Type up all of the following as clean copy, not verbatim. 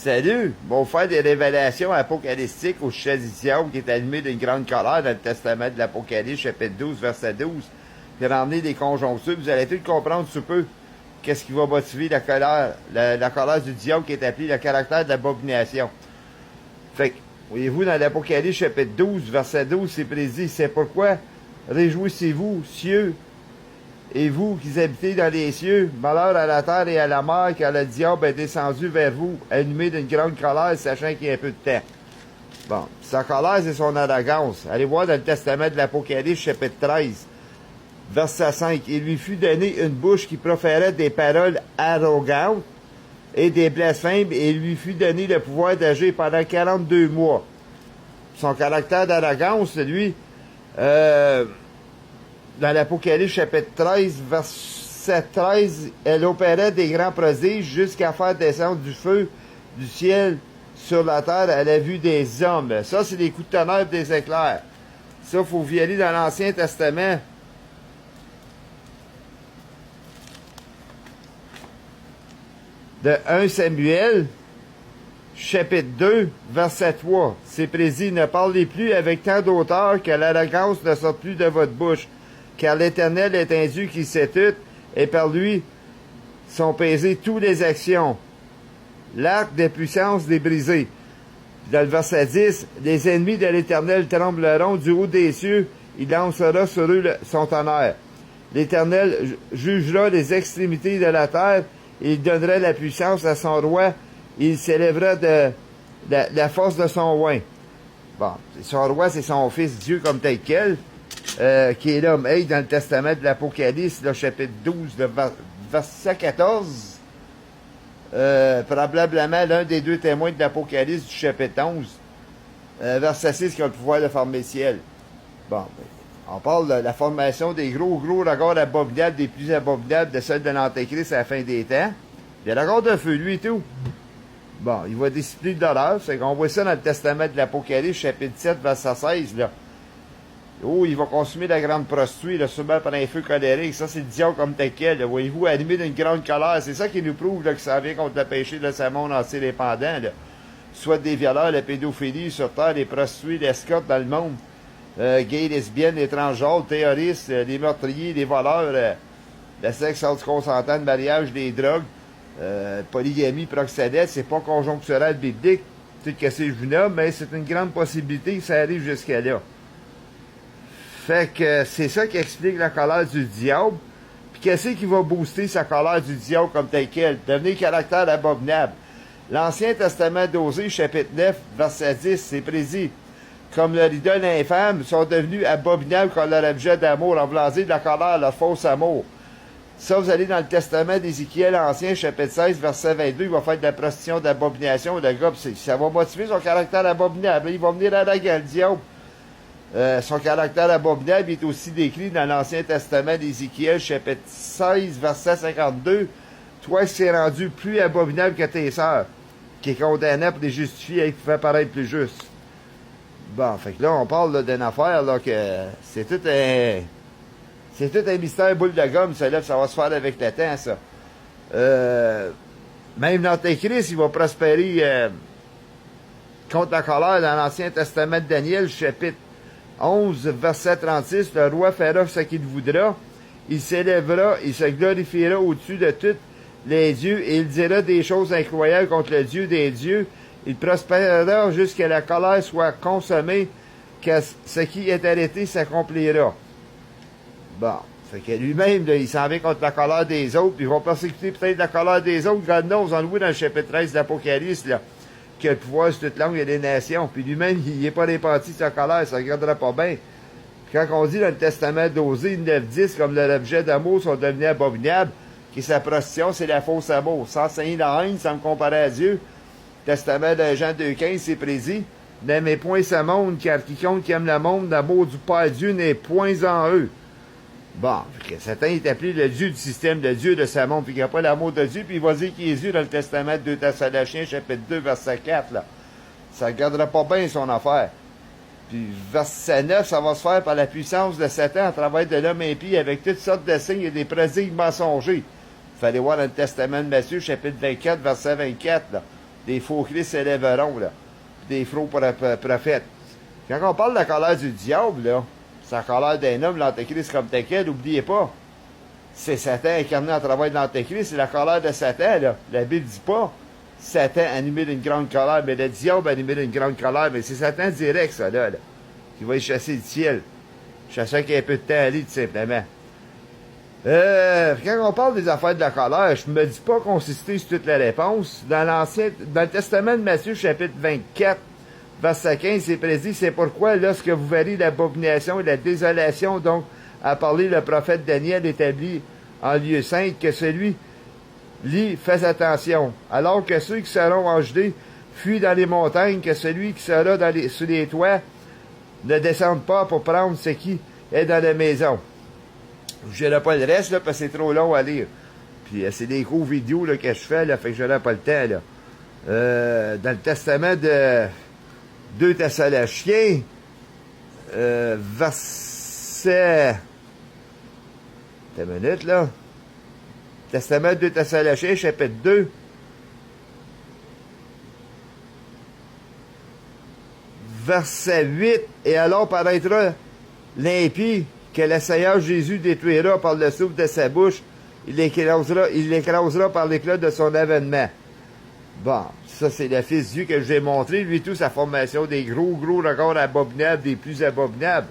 Salut! Bon, faire des révélations apocalyptiques au chef du diable qui est allumé d'une grande colère dans le testament de l'Apocalypse, chapitre 12, verset 12. Puis ramener des conjonctures, vous allez tout comprendre sous peu qu'est-ce qui va motiver la colère, la colère du diable qui est appelée le caractère de l'abomination. Fait que, voyez-vous, dans l'Apocalypse, chapitre 12, verset 12, c'est prédit, c'est pourquoi réjouissez-vous, cieux, et vous qui habitez dans les cieux, malheur à la terre et à la mer, car le diable est descendu vers vous, allumé d'une grande colère, sachant qu'il y a un peu de temps. Bon, sa colère, c'est son arrogance. Allez voir dans le testament de l'Apocalypse, chapitre 13, verset 5. Il lui fut donné une bouche qui proférait des paroles arrogantes et des blasphèmes, et il lui fut donné le pouvoir d'agir pendant 42 mois. Son caractère d'arrogance, lui, dans l'Apocalypse chapitre 13, verset 13, elle opérait des grands prodiges jusqu'à faire descendre du feu du ciel sur la terre à la vue des hommes. Ça, c'est des coups de tonnerre et des éclairs. Ça, il faut y aller dans l'Ancien Testament. De 1 Samuel, chapitre 2, verset 3. C'est prédit, ne parlez plus avec tant d'auteur que l'arrogance ne sorte plus de votre bouche. Car l'Éternel est un Dieu qui sait tout, et par lui sont pesées toutes les actions. L'arc de puissance débrisé. Dans le verset 10, les ennemis de l'Éternel trembleront du haut des cieux, il lancera sur eux son tonnerre. L'Éternel jugera les extrémités de la terre, et il donnera la puissance à son roi, il s'élèvera de la force de son oin. Bon, son roi, c'est son fils Dieu comme tel quel. Qui est là, hey, dans le testament de l'Apocalypse, le chapitre 12, le verset 14, probablement l'un des deux témoins de l'Apocalypse du chapitre 11, verset 6, qui a le pouvoir de former le ciel. Bon, on parle de la formation des gros regards abominables, des plus abominables de celles de l'Antéchrist à la fin des temps. Des regards de feu, lui et tout. Bon, il va discipliner d'horreur, c'est qu'on voit ça dans le testament de l'Apocalypse, chapitre 7, verset 16, là. Oh, il va consommer la grande prostituée, là, sûrement par un feu colérique. Ça, c'est le diable comme tel quel. Voyez-vous, animé d'une grande colère. C'est ça qui nous prouve là, que ça vient contre le péché de ce monde entier dépendant. Là. Soit des violeurs, la pédophilie sur terre, les prostituées, l'escorte dans le monde, gays, lesbiennes, les transgenres, terroristes, les meurtriers, les voleurs, le sexe hors du consentant, le mariage, les drogues, polygamie, proxénète. C'est pas conjoncturel biblique, tout ce que c'est nomme, mais c'est une grande possibilité que ça arrive jusqu'à là. Fait que c'est ça qui explique la colère du diable. Puis qu'est-ce qui va booster sa colère du diable comme tel quel? Devenir caractère abominable. L'Ancien Testament d'Osée, chapitre 9, verset 10, c'est prédit. Comme leur idole infâme, sont devenus abominables comme leur objet d'amour, emblasés de la colère, leur fausse amour. Ça, vous allez dans le Testament d'Ézéchiel ancien, chapitre 16, verset 22, il va faire de la prostitution, d'abomination, le gars, ça va motiver son caractère abominable. Il va venir à la gueule, le diable. Son caractère abominable est aussi décrit dans l'Ancien Testament d'Ézéchiel, chapitre 16, verset 52. Toi, qui s'est rendu plus abominable que tes sœurs, qui est condamné pour les justifier et qui fait paraître plus juste. Bon, fait que là, on parle d'une affaire, là, que c'est tout un mystère boule de gomme, ça, là, ça va se faire avec le temps, ça. Même l'Antéchrist, il va prospérer contre la colère dans l'Ancien Testament de Daniel, chapitre 11, verset 36, le roi fera ce qu'il voudra, il s'élèvera, il se glorifiera au-dessus de tous les dieux, et il dira des choses incroyables contre le Dieu des dieux, il prospérera jusqu'à la colère soit consommée, que ce qui est arrêté s'accomplira. Bon, fait que lui-même, là, il s'en vient contre la colère des autres, puis il va persécuter peut-être la colère des autres, God knows, on le voit dans le chapitre 13 de l'Apocalypse, là, qui a le pouvoir sur toute langue et les nations. Puis lui-même, il n'est pas réparti de sa colère, ça ne regardera pas bien. Puis quand on dit dans le testament d'Osée 9-10, comme l'objet d'amour sont devenus abominables, qui sa prostitution, c'est la fausse amour. Sans enseigner la haine, sans me comparer à Dieu. Le testament de Jean 2,15, c'est prédit. N'aimez point ce monde, car quiconque aime le monde, l'amour du Père Dieu n'est point en eux. Bon, Satan est appelé le Dieu du système, le Dieu de ce monde, puis qu'il n'y a pas l'amour de Dieu, puis il va dire qu'il est Dieu dans le testament de 2 Thessaloniciens, chapitre 2, verset 4, là. Ça ne gardera pas bien son affaire. Puis verset 9, ça va se faire par la puissance de Satan à travers de l'homme impie, avec toutes sortes de signes et des prodiges mensongers. Il fallait voir dans le testament de Matthieu, chapitre 24, verset 24, là. des faux Christ s'élèveront, là. Des faux prophètes. Quand on parle de la colère du diable, là, c'est la colère d'un homme, l'antéchrist comme tel, n'oubliez pas. C'est Satan incarné à travers l'antéchrist, c'est la colère de Satan, là. La Bible dit pas Satan animé d'une grande colère, mais le diable animé d'une grande colère, mais c'est Satan direct, ça, là, qui va y chasser du ciel. Chasser qu'il y a un peu de temps à lui, tout simplement. Quand on parle des affaires de la colère, je me dis pas consister sur toutes les réponses. Dans le Testament de Matthieu, chapitre 24, verset 15, c'est prédit, c'est pourquoi, lorsque vous verrez l'abomination et la désolation, donc, a parlé le prophète Daniel établi en lieu saint, que celui lit, fais attention. Alors que ceux qui seront en Judée fuient dans les montagnes, que celui qui sera sur les toits ne descende pas pour prendre ce qui est dans la maison. Je n'irai pas le reste, là, parce que c'est trop long à lire. Puis c'est des gros vidéos là, que je fais, là, fait que je n'aurai pas le temps. Là. Dans le testament de 2 Thessaloniciens, verset... T'as une minute, là. Testament de 2 Thessaloniciens, chapitre 2. Verset 8. Et alors paraîtra l'impie que le Seigneur Jésus détruira par le souffle de sa bouche. Il l'écrasera par l'éclat de son avènement. Bon, ça c'est le Fils de Dieu que je vous ai montré. Lui tout, sa formation des gros records abominables, des plus abominables.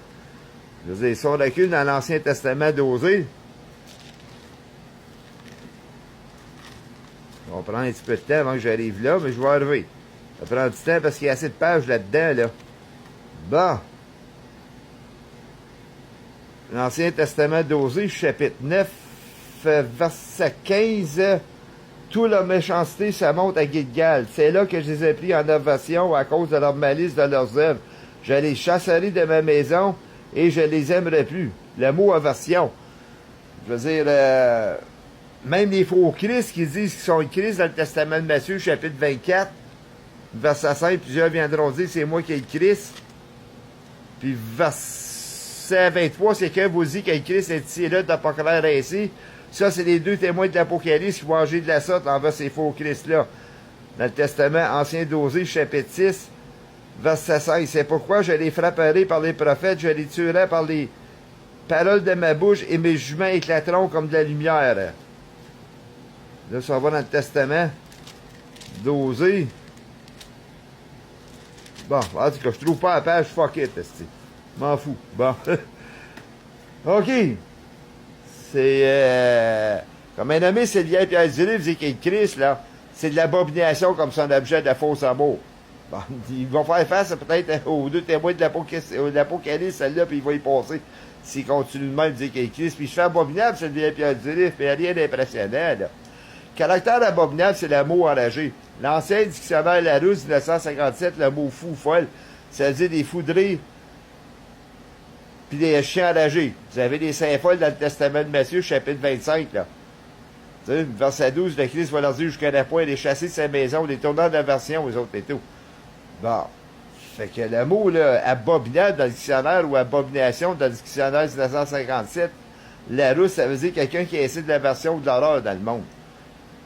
Je veux dire, si on recule dans l'Ancien Testament d'Osée, on va prendre un petit peu de temps avant que j'arrive là, mais je vais arriver. Ça prend du temps parce qu'il y a assez de pages là-dedans, là. Bon. L'Ancien Testament d'Osée, chapitre 9, verset 15. Toute la méchanceté, ça monte à Gilgal. C'est là que je les ai pris en ovation à cause de leur malice, de leurs œuvres. Je les chasserai de ma maison et je les aimerai plus. Le mot aversion. Je veux dire, même les faux Christ qui disent qu'ils sont Christ dans le Testament de Matthieu, chapitre 24, verset 5, plusieurs viendront dire c'est moi qui ai le Christ. Puis verset 23, c'est que vous dites que le Christ est ici et là, t'as pas clair ainsi. Ça, c'est les 2 témoins de l'Apocalypse qui vont agir de la sorte envers ces faux Christ-là. Dans le Testament ancien d'Osée, chapitre 6, verset 5. C'est pourquoi je les frapperai par les prophètes, je les tuerai par les paroles de ma bouche et mes jugements éclateront comme de la lumière. Là, ça va dans le Testament d'Osée. Bon, en tout cas, je trouve pas la page, fuck it, m'en fous. Bon. OK. C'est, comme un ami Sylvain Pierre Dulé dit qu'il est Christ, là, c'est de l'abomination comme son objet de faux amour. Bon, ils vont faire face peut-être aux 2 témoins de l'Apocalypse, celle-là, puis il va y passer. S'il continue de même, dire qu'il est Christ. Puis je fais abominable, Sylvain Pierre Dulé, mais rien d'impressionnant, là. Caractère abominable, c'est le mot enragé. L'ancien dictionnaire Larousse 1957, le mot fou, folle, ça veut dire des foudrés puis des chiens enragés. Vous avez des saints folles dans le Testament de Matthieu, chapitre 25, là. Tu sais, verset 12, le Christ va leur dire jusqu'à la point les chasser de sa maison, les tournants d'aversion, aux autres et tout. Bon. Fait que le mot, là, abominable dans le dictionnaire ou abomination dans le dictionnaire 1957, Larousse, ça veut dire quelqu'un qui essaie de l'aversion ou de l'horreur dans le monde.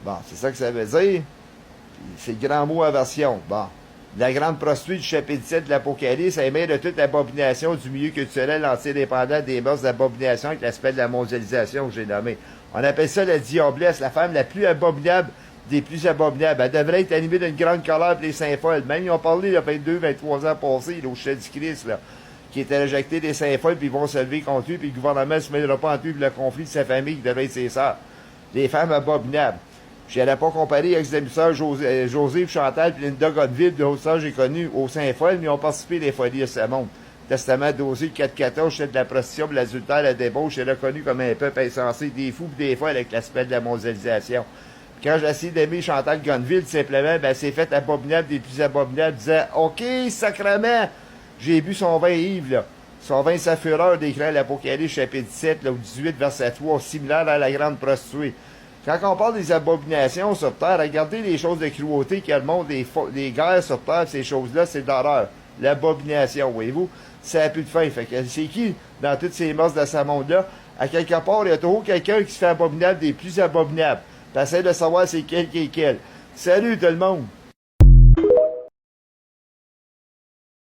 Bon, c'est ça que ça veut dire. C'est le grand mot aversion. Bon. La grande prostituée du chapitre 7 de l'Apocalypse, elle met de toute l'abomination du milieu culturel anti-indépendant des mœurs d'abomination avec l'aspect de la mondialisation que j'ai nommé. On appelle ça la diablesse, la femme la plus abominable des plus abominables. Elle devrait être animée d'une grande colère pour les saints folles. Même ils ont parlé il y a 22, 23 ans passés, là, au chef du Christ, là, qui était rejeté des saints folles, puis ils vont se lever contre lui, puis le gouvernement ne se mêlera pas en lui, puis le conflit de sa famille qui devrait être ses sœurs. Des femmes abominables. Je n'allais pas comparer avec les émisseurs José Chantal et Linda Godville, de Haute-Sœur, j'ai connu au Saint-Folle, mais ils ont participé des folies de ce monde. Testament d'Osée 4.14, c'est de la prostitution, de l'adultère, la débauche, c'est reconnu comme un peuple insensé, des fous et des folles avec l'aspect de la mondialisation. Puis quand j'ai essayé d'aimer Chantal Godville, simplement, ben, c'est fait abominable des plus abominables, disant OK, sacrement, j'ai bu son vin Yves, là. Son vin sa fureur décrit l'Apocalypse chapitre 7, là, au 18, verset 3, similaire à la grande prostituée. Quand on parle des abominations sur Terre, regardez les choses de cruauté qu'il y a le monde, des guerres sur Terre, ces choses-là, c'est de l'horreur. L'abomination, voyez-vous, ça n'a plus de fin. Fait que c'est qui, dans toutes ces mœurs de ce monde-là? À quelque part, il y a toujours quelqu'un qui se fait abominable des plus abominables. T'essaies de savoir c'est quel qui est quel. Salut tout le monde!